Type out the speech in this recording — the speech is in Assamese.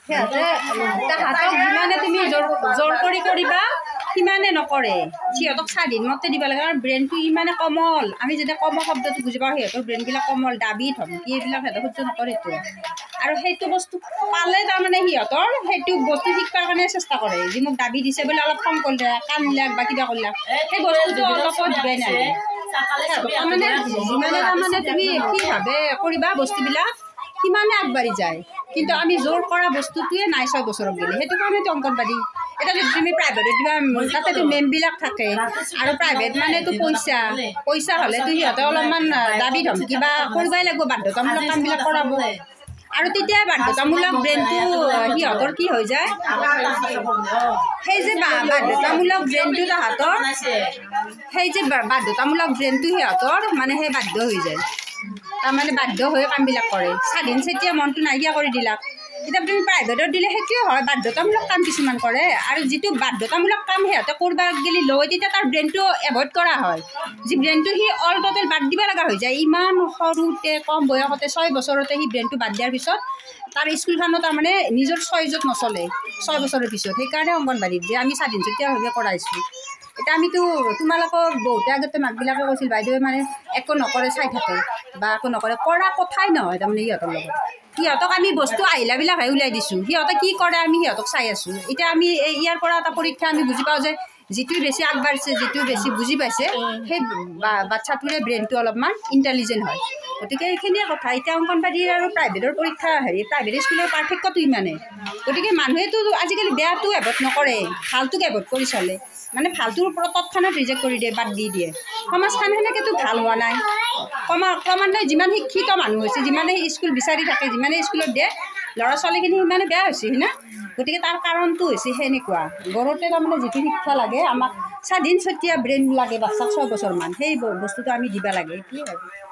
সিহঁতে তাহাঁতক যিমানে তুমি জোৰ কৰি কৰিবা সিমানে নকৰে সিহঁতক স্বাধীন মতে দিব লাগে কাৰণ ব্ৰেইনটো ইমানে কোমল আমি যেতিয়া কোমল শব্দটো বুজি পাওঁ সিহঁতৰ ব্ৰেইনবিলাক কোমল দাবী ধমকি এইবিলাক সিহঁতে সহ্য নকৰেতো আৰু সেইটো বস্তু পালে তাৰমানে সিহঁতৰ সেইটো বস্তু শিকবাৰ কাৰণে চেষ্টা কৰে যি মোক দাবী দিছে বোলে অলপ খং কৰিলে কান্দিলাক বা কিবা কৰিলাক সেই বস্তুটো অলপত দিবাই নালাগে তাৰমানে যিমানে তাৰমানে তুমি কি ভাবে কৰিবা বস্তুবিলাক সিমানে আগবাঢ়ি যায় কিন্তু আমি জোৰ কৰা বস্তুটোৱে নাই 6 বছৰত গ'লে সেইটো কাৰণেতো অংগনবাড়ী এটা যদি তুমি প্ৰাইভেটত দিবা তাতেতো মেমবিলাক থাকে আৰু প্ৰাইভেট মানেতো পইচা হ'লেতো সিহঁতে অলপমান দাবী ধমকি বা কৰিবই লাগিব বাধ্যতামূলক কামবিলাক কৰাব আৰু তেতিয়া বাধ্যতামূলক ব্ৰেইনটো সিহঁতৰ কি হৈ যায় সেই যে বাধ্যতামূলক ব্ৰেইনটো তাহাঁতৰ সেই যে বাধ্যতামূলক ব্ৰেইনটো সিহঁতৰ মানে সেই বাধ্য হৈ যায় তাৰমানে বাধ্য হৈ কামবিলাক কৰে স্বাধীন চেতিয়া মনটো নাইকিয়া কৰি দিলাক এতিয়া তুমি প্ৰাইভেটত দিলে সেইটোৱে হয় বাধ্যতামূলক কাম কিছুমান কৰে আৰু যিটো বাধ্যতামূলক কাম সিহঁতে কৰিব গেলি লৈ তেতিয়া তাৰ ব্ৰেইনটো এভইড কৰা হয় যি ব্ৰেইনটো সি অল টোটেল বাদ দিব লগা হৈ যায় ইমান সৰুতে কম বয়সতে 6 বছৰতে সি ব্ৰেইনটো বাদ দিয়াৰ পিছত তাৰ স্কুলখনো তাৰমানে নিজৰ চইজত নচলে 6 বছৰৰ পিছত সেইকাৰণে অংগনবাড়ীত যে আমি স্বাধীন চেতিয়াভাৱে কৰাইছোঁ এতিয়া আমিতো তোমালোকক বহুতে আগতে মাকবিলাকে কৈছিল বাইদেৱে মানে একো নকৰে চাই থাকে বা একো নকৰে কৰা কথাই নহয় তাৰমানে সিহঁতৰ লগত সিহঁতক আমি বস্তু আহিলাবিলাকহে উলিয়াই দিছোঁ সিহঁতে কি কৰে আমি সিহঁতক চাই আছোঁ এতিয়া আমি ইয়াৰ পৰা এটা পৰীক্ষা আমি বুজি পাওঁ যে যিটো বেছি আগবাঢ়িছে যিটো বেছি বুজি পাইছে সেই বাচ্ছাটোৰে ব্ৰেইনটো অলপমান ইণ্টেলিজেণ্ট হয় গতিকে এইখিনিয়ে কথা এতিয়া অংগনবাড়ীৰ আৰু প্ৰাইভেটৰ পৰীক্ষা প্ৰাইভেট স্কুলৰ পাৰ্থক্যটো ইমানেই গতিকে মানুহেতো আজিকালি বেয়াটো এভইড নকৰে ভালটোক এভইড কৰি চলে মানে ভালটোৰ ওপৰত তৎক্ষণাত ৰিজেক্ট কৰি দিয়ে বাদ দি দিয়ে সমাজখন সেনেকৈতো ভাল হোৱা নাই ক্ৰমান্বয়ে যিমান শিক্ষিত মানুহ হৈছে যিমানে স্কুল বিচাৰি থাকে যিমানে স্কুলত দিয়ে ল'ৰা ছোৱালীখিনি সিমানে বেয়া হৈছে হয় না গতিকে তাৰ কাৰণটো হৈছে সেনেকুৱা ঘৰতে তাৰমানে যিটো শিক্ষা লাগে আমাক স্বাধীন চেতিয়া ব্ৰেইন লাগে বাচ্চাক 6 বছৰমান সেই বস্তুটো আমি দিব লাগে এইটোৱে